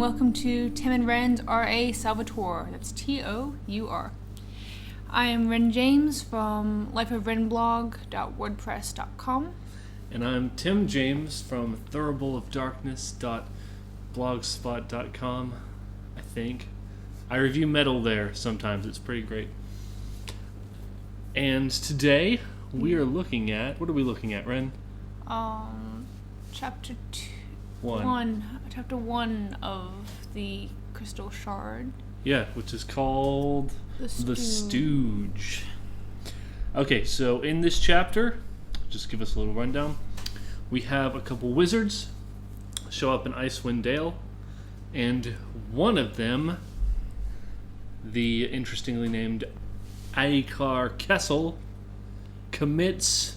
welcome to Tim and Ren's RA Salva-tour. That's T-O-U-R. I am Ren James from lifeofrenblog.wordpress.com. And I'm Tim James from thoroughbleofdarkness.blogspot.com, I think. I review metal there sometimes. It's pretty great. And today we are looking at... What are we looking at, Ren? Chapter 1. Chapter 1 of the Crystal Shard. Yeah, which is called The Stooge. Okay, so in this chapter, just give us a little rundown. We have a couple wizards show up in Icewind Dale, and one of them, the interestingly named Aikar Kessel, commits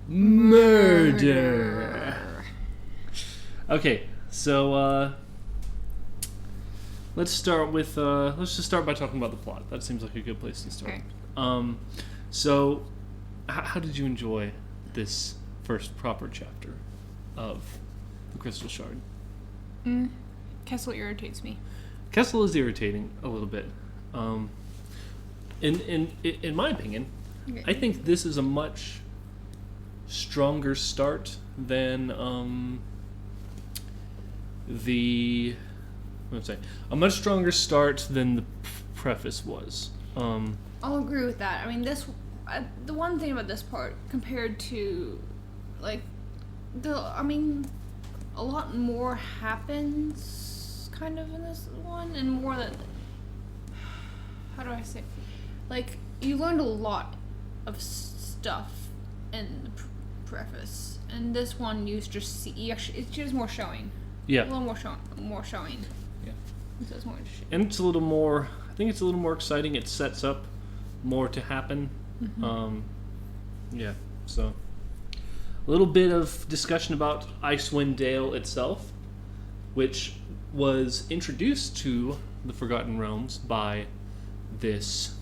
murder. Okay, so let's start with let's just start by talking about the plot. That seems like a good place to start. Okay. So how did you enjoy this first proper chapter of the Crystal Shard? Kessel irritates me. Kessel is irritating a little bit. In my opinion, Okay. I think this is a much stronger start than a much stronger start than the preface was. I'll agree with that. I mean, the one thing about this part compared to, a lot more happens kind of in this one, and more that, how do I say, you learned a lot of stuff in the preface, and this one you just see, it's just more showing. Yeah. A little more showing. Yeah. So it's more interesting. And it's a little more, I think it's a little more exciting. It sets up more to happen. Mm-hmm. Yeah, so a little bit of discussion about Icewind Dale itself, which was introduced to the Forgotten Realms by this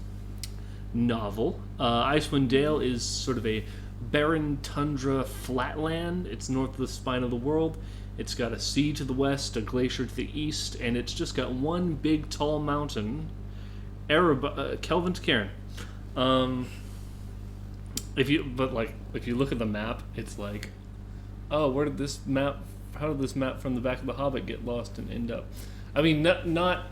novel. Icewind Dale is sort of a barren tundra flatland. It's north of the spine of the world. It's got a sea to the west, a glacier to the east, and it's just got one big tall mountain, Kelvin to Cairn. If you look at the map, it's like, oh, how did this map from the back of the Hobbit get lost and end up? I mean, not I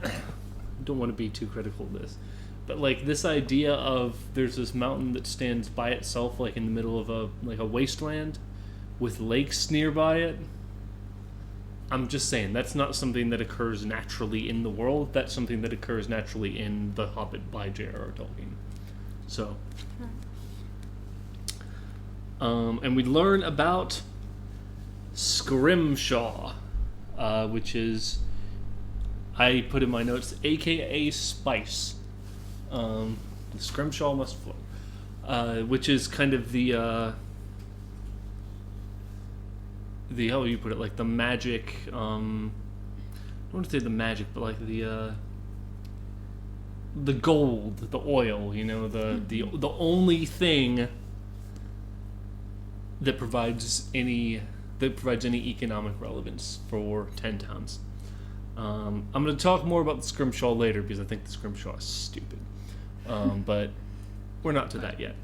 don't want to be too critical of this, but this idea of there's this mountain that stands by itself, in the middle of a wasteland with lakes nearby it. I'm just saying, that's not something that occurs naturally in the world. That's something that occurs naturally in The Hobbit by J.R.R. Tolkien. So, and we learn about Scrimshaw, which is, I put in my notes, AKA Spice. The Scrimshaw must flow, which is kind of the how you put it, the magic, I don't want to say the magic, but the gold, the oil, the only thing that provides any economic relevance for 10 towns. I'm going to talk more about the Scrimshaw later because I think the Scrimshaw is stupid, but we're not to that yet.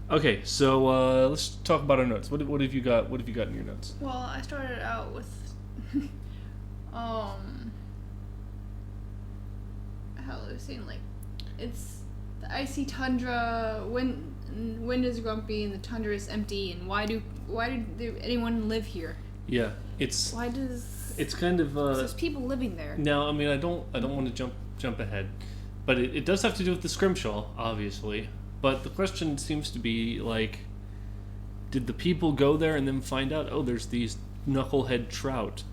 Okay, so let's talk about our notes. What have you got? What have you got in your notes? Well, I started out with how I was saying, it's the icy tundra. Wind is grumpy and the tundra is empty. And why did anyone live here? Yeah, it's kind of there's people living there. No, I mean I don't want to jump ahead, but it does have to do with the Scrimshaw, obviously. But the question seems to be, did the people go there and then find out, oh, there's these knucklehead trout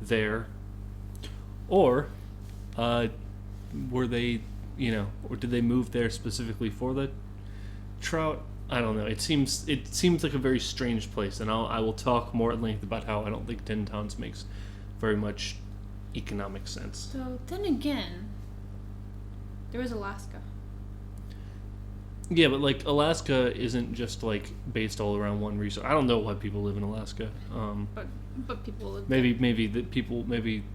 there? Or were they, or did they move there specifically for the trout? I don't know. It seems like a very strange place, and I will talk more at length about how I don't think 10 towns makes very much economic sense. So then again, there is Alaska. Yeah, but like Alaska isn't just like based all around one resource. I don't know why people live in Alaska. But people live Maybe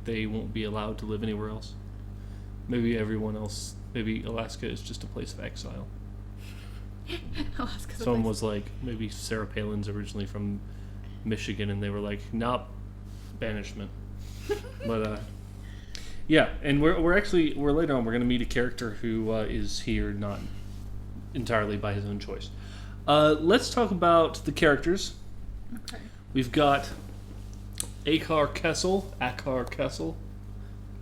they won't be allowed to live anywhere else. Maybe everyone else. Maybe Alaska is just a place of exile. Alaska's Someone was like, maybe Sarah Palin's originally from Michigan, and they were like, nope, banishment. But yeah, and we're later on we're gonna meet a character who is here not entirely by his own choice. Let's talk about the characters. Okay. We've got Akar Kessel,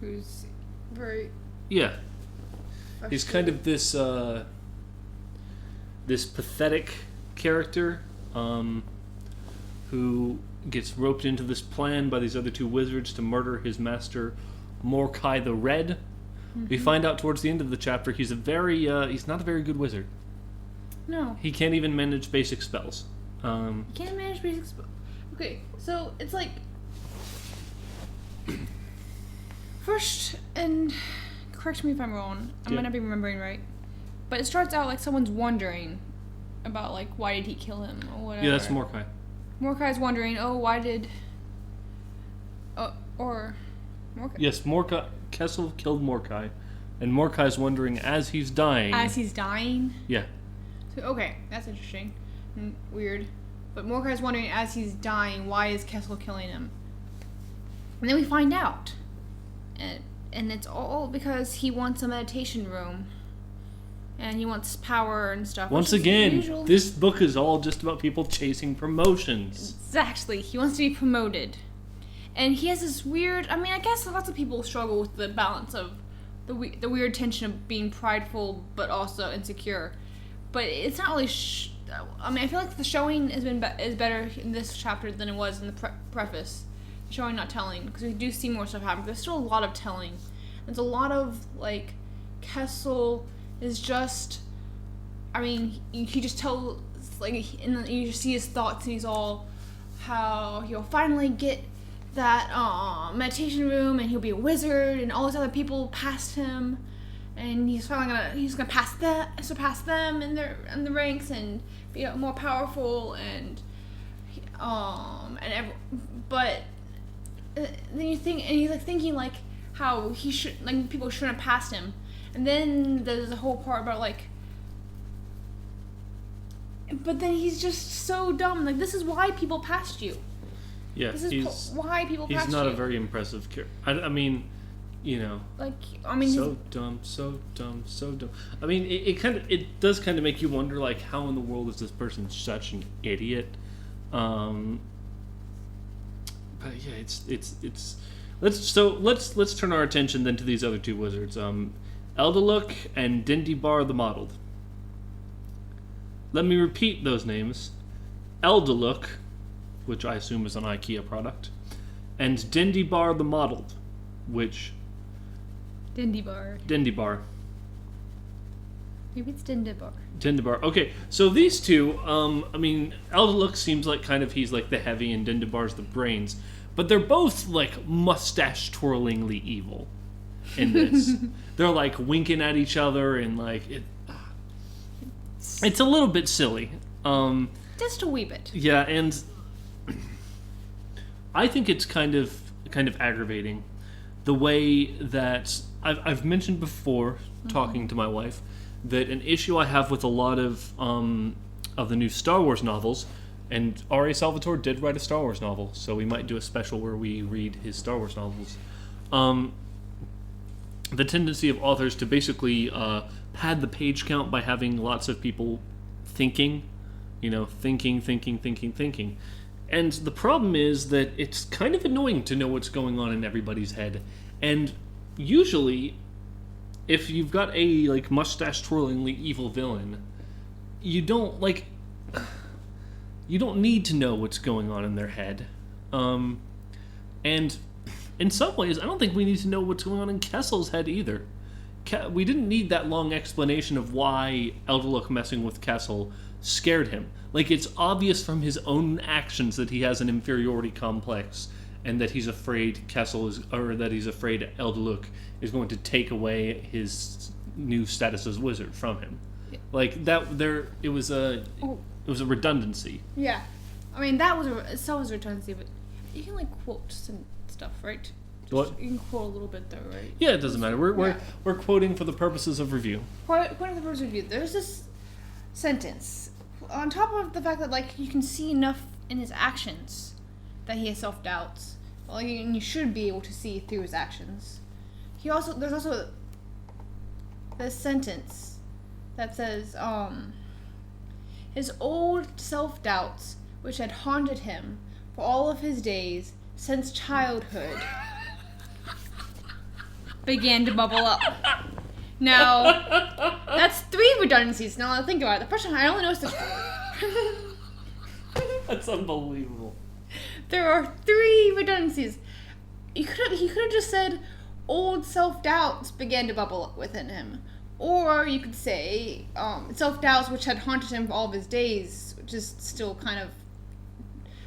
Who's very... Yeah. He's kind of this this pathetic character who gets roped into this plan by these other two wizards to murder his master Mordecai the Red. Mm-hmm. We find out towards the end of the chapter he's not a very good wizard. No. He can't even manage basic spells. He can't manage basic spells. Okay, so it's like... First, and correct me if I'm wrong, I might not be remembering right, but it starts out like someone's wondering about like why did he kill him or whatever. Yeah, that's Mordecai. Mordecai's wondering, why did... or... Mordecai. Yes, Mordecai. Kessel killed Mordecai, and Mordecai's wondering as he's dying... As he's dying? Yeah. So, okay, that's interesting. Weird. But Mordecai's wondering as he's dying, why is Kessel killing him? And then we find out. And it's all because he wants a meditation room. And he wants power and stuff. Once again, this book is all just about people chasing promotions. Exactly. He wants to be promoted. And he has this weird... I mean, I guess lots of people struggle with the balance of the weird tension of being prideful but also insecure. But it's not really... I mean, I feel like the showing is better in this chapter than it was in the preface. The showing, not telling. Because we do see more stuff happen. There's still a lot of telling. There's a lot of, like... Kessel is just... I mean, he just tells... Like, and you just see his thoughts, and he's all... How he'll finally get that meditation room, and he'll be a wizard, and all these other people past him, and he's finally gonna surpass them in the ranks, and be more powerful, but then you think, and he's like thinking like how he should, like people shouldn't have passed him, and then there's a whole part about like. But then he's just so dumb. Like, this is why people passed you. Yeah, why people passed you. He's not a very impressive character. I mean, you know. Like, I mean... So dumb. I mean, it does kind of make you wonder, like, how in the world is this person such an idiot? But yeah, it's... Let's turn our attention then to these other two wizards. Eldaluk and Dindybar the Mottled. Let me repeat those names. Eldaluk, which I assume is an IKEA product, and Dindybar the Mottled, which... Dindybar. Maybe it's Dindybar. Dindybar. Okay, so these two, I mean, Eldaluk seems like kind of he's like the heavy and Dindybar's the brains, but they're both like mustache-twirlingly evil in this. They're like winking at each other and like... It's a little bit silly. Just a wee bit. Yeah, and I think it's kind of aggravating the way that I've mentioned before, talking to my wife, that an issue I have with a lot of the new Star Wars novels, and RA Salva-tour did write a Star Wars novel, so we might do a special where we read his Star Wars novels. The tendency of authors to basically pad the page count by having lots of people thinking. And the problem is that it's kind of annoying to know what's going on in everybody's head. And usually, if you've got a like mustache-twirlingly evil villain, you don't need to know what's going on in their head. And in some ways, I don't think we need to know what's going on in Kessel's head either. We didn't need that long explanation of why Eldaluk messing with Kessel scared him. Like, it's obvious from his own actions that he has an inferiority complex, and that he's afraid Eldaluk is going to take away his new status as wizard from him. Like that, it was a redundancy. Yeah. I mean, that was itself was redundancy, but you can, like, quote some stuff, right? What? You can quote a little bit, though, right? Yeah, it doesn't matter. We're quoting for the purposes of review. Quoting for the purpose of review, there's this sentence. On top of the fact that, like, you can see enough in his actions that he has self-doubts. Well, and you should be able to see through his actions. There's also this sentence that says, his old self-doubts, which had haunted him for all of his days since childhood, began to bubble up. Now, that's 3 redundancies. Now I think about it. The first one, I only noticed this. That's unbelievable. There are 3 redundancies. He could have just said, old self-doubts began to bubble up within him. Or you could say, self-doubts which had haunted him for all of his days, which is still kind of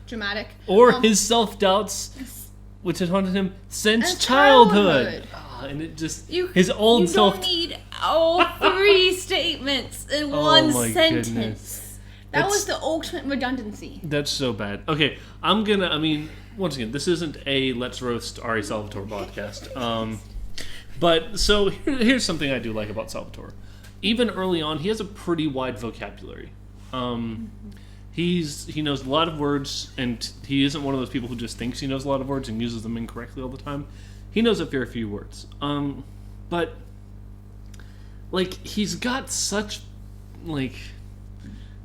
dramatic. Or his self-doubts which had haunted him since childhood. And it just his old self. You don't need all 3 statements in one sentence. Goodness. That was the ultimate redundancy. That's so bad. Okay, once again, this isn't a Let's Roast RA Salva-tour podcast. But so here's something I do like about Salva-tour. Even early on, he has a pretty wide vocabulary. He knows a lot of words, and he isn't one of those people who just thinks he knows a lot of words and uses them incorrectly all the time. He knows a fair few words. But like he's got such like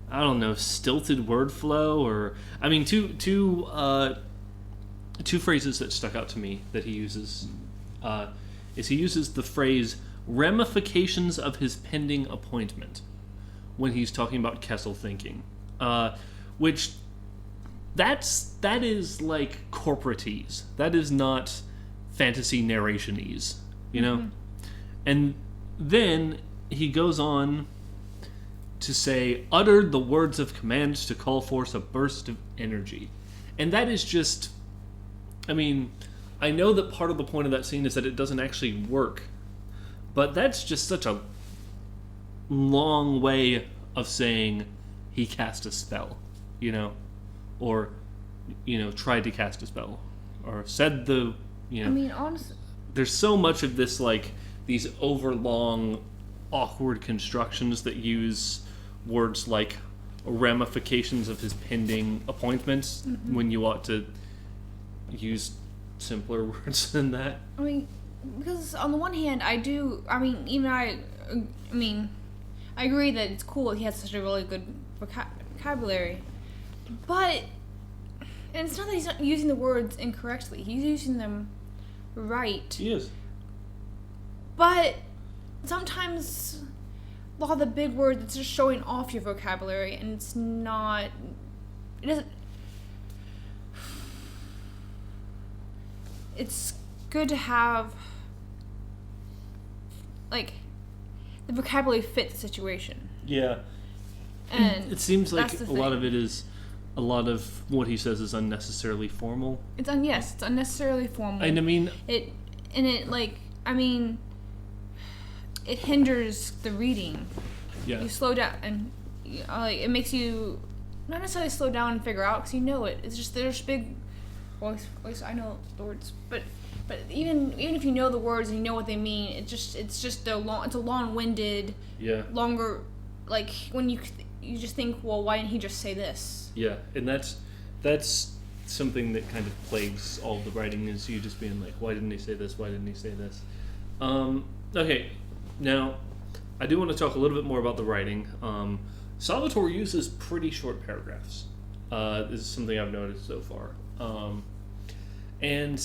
I don't know, stilted word flow, or I mean two phrases that stuck out to me that he uses is he uses the phrase ramifications of his pending appointment when he's talking about Kessel thinking, which that is like corporatese. That is not fantasy narration-ese, you know? And then he goes on to say, uttered the words of command to call forth a burst of energy. And that is just, I mean, I know that part of the point of that scene is that it doesn't actually work, but that's just such a long way of saying he cast a spell, you know? Or, you know, tried to cast a spell. Or said the, you know... I mean, honestly... There's so much of this, like, these overlong, awkward constructions that use words like ramifications of his pending appointments when you ought to use simpler words than that. I mean, because on the one hand, I agree that it's cool that he has such a really good vocabulary, but and it's not that he's not using the words incorrectly. He's using them right. He is. But sometimes a lot of the big words, it's just showing off your vocabulary, and it's not... It doesn't... It's good to have, like, the vocabulary fit the situation. Yeah. And it seems like a lot of it is... A lot of what he says is unnecessarily formal. It's unnecessarily formal. And I mean... It hinders the reading. Yeah. You slow down, and it makes you not necessarily slow down and figure out because you know it. It's just there's big. Well, at least I know the words, but even if you know the words and you know what they mean, it's just a long-winded. Yeah. Longer, like when you just think, well, why didn't he just say this? Yeah, and that's something that kind of plagues all of the writing is you just being like, why didn't he say this? Why didn't he say this? Okay. Now, I do want to talk a little bit more about the writing. Salva-tour uses pretty short paragraphs. This is something I've noticed so far. And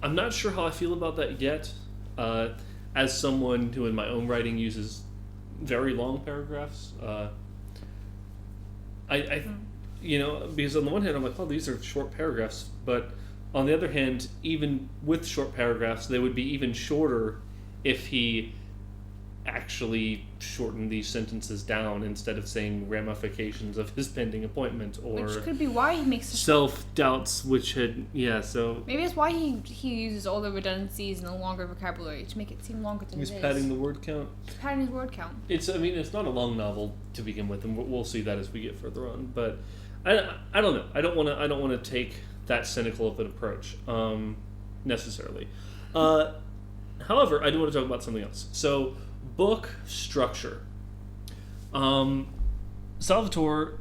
I'm not sure how I feel about that yet. As someone who in my own writing uses very long paragraphs, because on the one hand I'm like, oh, these are short paragraphs, but on the other hand, even with short paragraphs, they would be even shorter if he actually shorten these sentences down instead of saying ramifications of his pending appointment or which could be why he makes self-doubts, which had so maybe that's why he uses all the redundancies and the longer vocabulary to make it seem longer than he's it is. padding the word count. He's padding his word count. It's not a long novel to begin with, and we'll see that as we get further on. But I don't know. I don't want to take that cynical of an approach necessarily. However, I do want to talk about something else. So, book structure. Salva-tour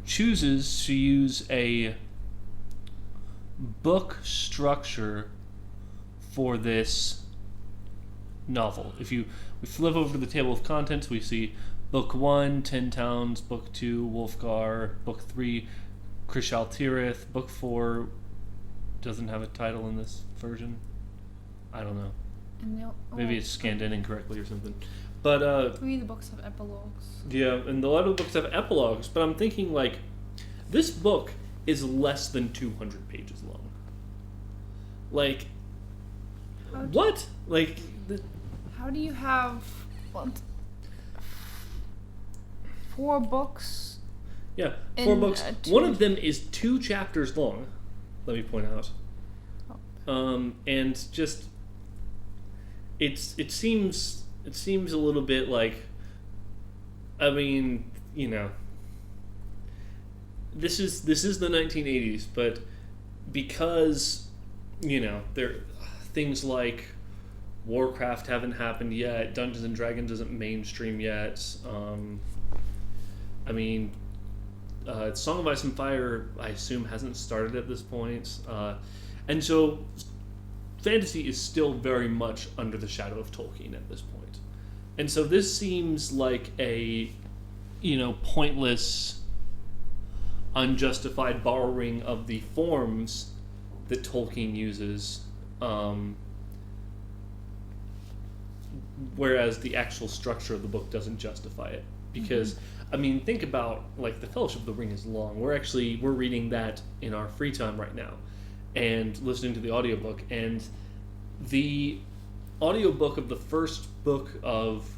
chooses to use a book structure for this novel. If we flip over to the table of contents, we see Book 1, 10 Towns, Book 2, Wolfgar, Book 3, Krishal Tirith, Book 4 doesn't have a title in this version. I don't know. Maybe it's scanned in incorrectly or something. But 3 of the books have epilogues. Yeah, and a lot of the books have epilogues, but I'm thinking like this book is less than 200 pages long. Like what? Like how do you have 4 books? Yeah, 4 books. One of them is 2 chapters long. Let me point out. And just it seems a little bit like, I mean, you know, this is the 1980s, but because, you know, there things like Warcraft haven't happened yet, Dungeons and Dragons isn't mainstream yet. I mean, Song of Ice and Fire, I assume, hasn't started at this point, and so fantasy is still very much under the shadow of Tolkien at this point. And so this seems like a, you know, pointless, unjustified borrowing of the forms that Tolkien uses, whereas the actual structure of the book doesn't justify it. Because, I mean, think about, like, The Fellowship of the Ring is long. We're reading that in our free time right now and listening to the audiobook. And the audiobook of the first book of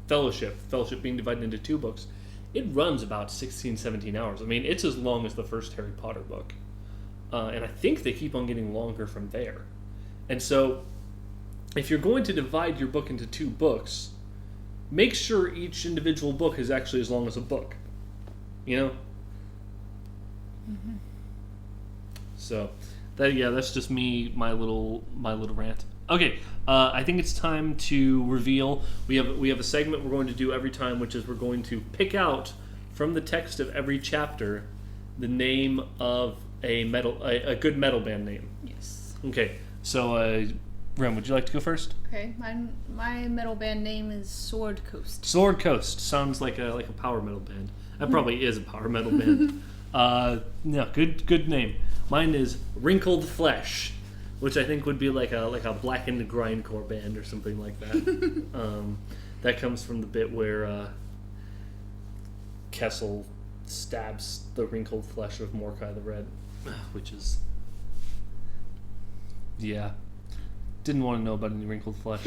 Fellowship being divided into 2 books, it runs about 16, 17 hours. I mean, it's as long as the first Harry Potter book. And I think they keep on getting longer from there. And so, if you're going to divide your book into 2 books, make sure each individual book is actually as long as a book. You know? Mm-hmm. So, that's just me, my little rant. Okay, I think it's time to reveal. We have a segment we're going to do every time, which is we're going to pick out from the text of every chapter the name of a good metal band name. Yes. Okay, so Rem, would you like to go first? Okay, my metal band name is Sword Coast. Sword Coast sounds like a power metal band. That probably is a power metal band. Yeah, good name. Mine is Wrinkled Flesh, which I think would be like a blackened grindcore band or something like that. That comes from the bit where Kessel stabs the wrinkled flesh of Mordecai the Red, which is, yeah, didn't want to know about any wrinkled flesh.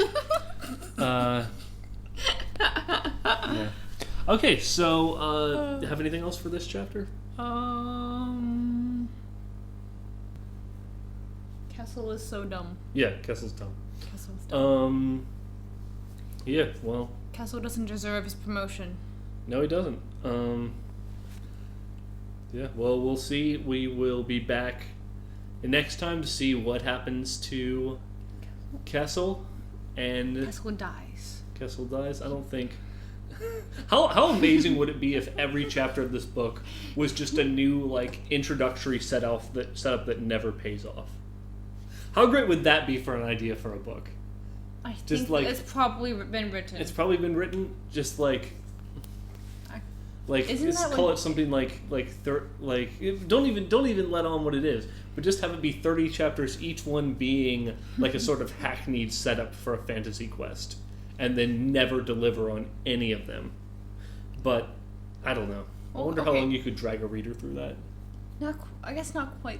Yeah. Okay, so have anything else for this chapter? Kessel is so dumb. Yeah, Kessel's dumb. Kessel's dumb. Yeah, well, Kessel doesn't deserve his promotion. no, he doesn't. Yeah, well, we'll see. We will be back next time to see what happens to Kessel. And Kessel dies. Kessel dies? I don't think. How amazing would it be if every chapter of this book was just a new, like, introductory setup that never pays off? How great would that be for an idea for a book? I Just think like- it's probably been written. It's probably been written just like Isn't just that call like- it something don't even let on what it is, but just have it be 30 chapters, each one being like a sort of hackneyed setup for a fantasy quest, and then never deliver on any of them. But I don't know. I Well, wonder how okay. long you could drag a reader through that. I guess not quite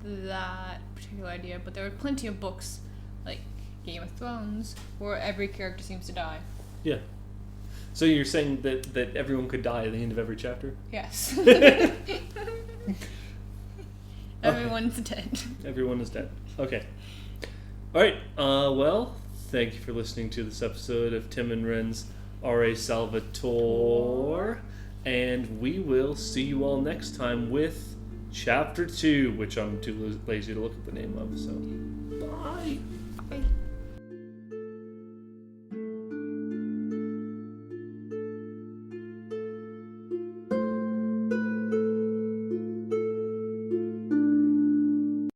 that particular idea, but there are plenty of books, like Game of Thrones, where every character seems to die. Yeah. So you're saying that everyone could die at the end of every chapter? Yes. Everyone's dead. Everyone is dead. Okay. All right. Well, thank you for listening to this episode of Tim and Ren's RA Salva-tour. And we will see you all next time with Chapter 2, which I'm too lazy to look at the name of. So, bye.